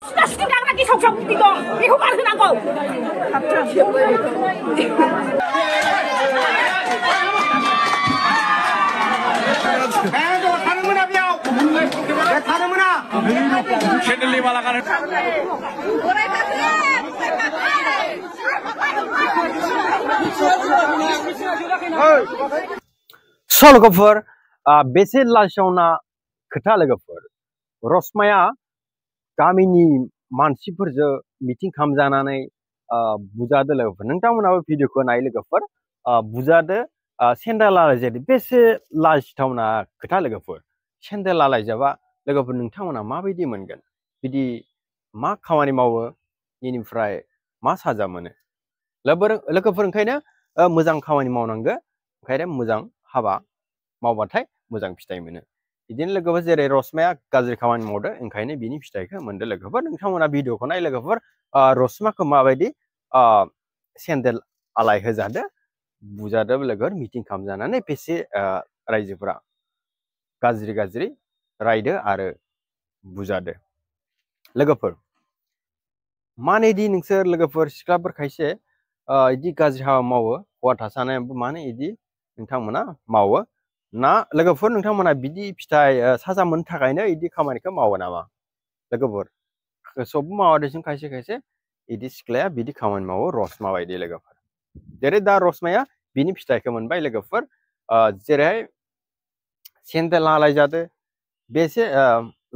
Sekarang lagi sok-sok tiga, iku kan kenapa? So logofor bese lashona खोथा लोगोफोर रसमाया गामिनि मानसिफोरजों मिटिं खालामजानानै बुजादो लोगोफोर नोंथांमोनाबो भिडिअखौ नाय लोगोफोर बुजादो सेन्देल आलायजादो बेसे लाजिथावना खोथा लोगोफोर सेन्देल आलायजाबा लोगोफोर नोंथांमोना माबायदि मोनगोन बिदि मा खामानि मावो बेनिफ्राय मा साजा मोनो लोगोफोर ओंखायनो मोजां खामानि मावनांगो ओंखायनो मोजां हाबा मावबाथाय मोजां फिथाइ मोनो बिदिनो लोगोफोर जेरै रसमाया गाज्रि खामानि मावदो ओंखायनो बिनि फिथाइखौ मोनदो लोगोफोर नोंथांमोना भिडिअखौ नाय लोगोफोर रसमाखौ माबायदि सेन्देल आलाय होजादो बुजादो लोगोफोर मिटिं खालामजानानै बेसे रायजोफोरा गाज्रि रायदो आरो बुजादो लोगोफोर मानेदि नोंसोर लोगोफोर सिख्लाफोर खायसे इदि गाज्रि हाबा मावो हौवा थासानायाबो माने इदि नोंथांमोना मावो ना लोगोफोर नोंथांमोना बिदि फिथाइ साजा मोननो थाखायनो इदि खामानिखौ मावो नामा लोगोफोर सब मावादेसिम खायसे इदि सिख्लाया बिदि खामानि मावो रसमा बायदि लोगोफोर जेरै दा रसमाया बिनि फिथाइखौ मोनबाय लोगोफोर जेरै सेन्देल आलायजादो बेसे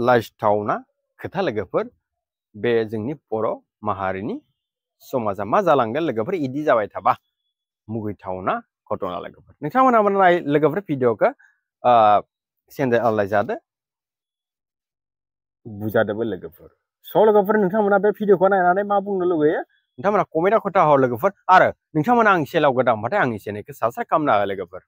लाजिथावना खोथा लोगोफोर बे जोंनि बर' माहारिनि समाजा मा जालांगोन लोगोफोर इदि जाबाय थाबा मुगैथावना घटना लोगोफोर नोंथांमोना नाय लोगोफोर भिडिअखौ सेन्देल आलायजादो बुजादोबो लोगोफोर स' लोगोफोर नोंथांमोना बे भिडिअखौ नायनानै मा बुंनो लुगैयो नोंथांमोना कमेन्टआव खोथा हर लोगोफोर आरो नोंथांमोना आंनि चेनेलाव गोदानबाथाय आंनि चेनेलखौ साबस्क्राइब खालामना हो लोगोफोर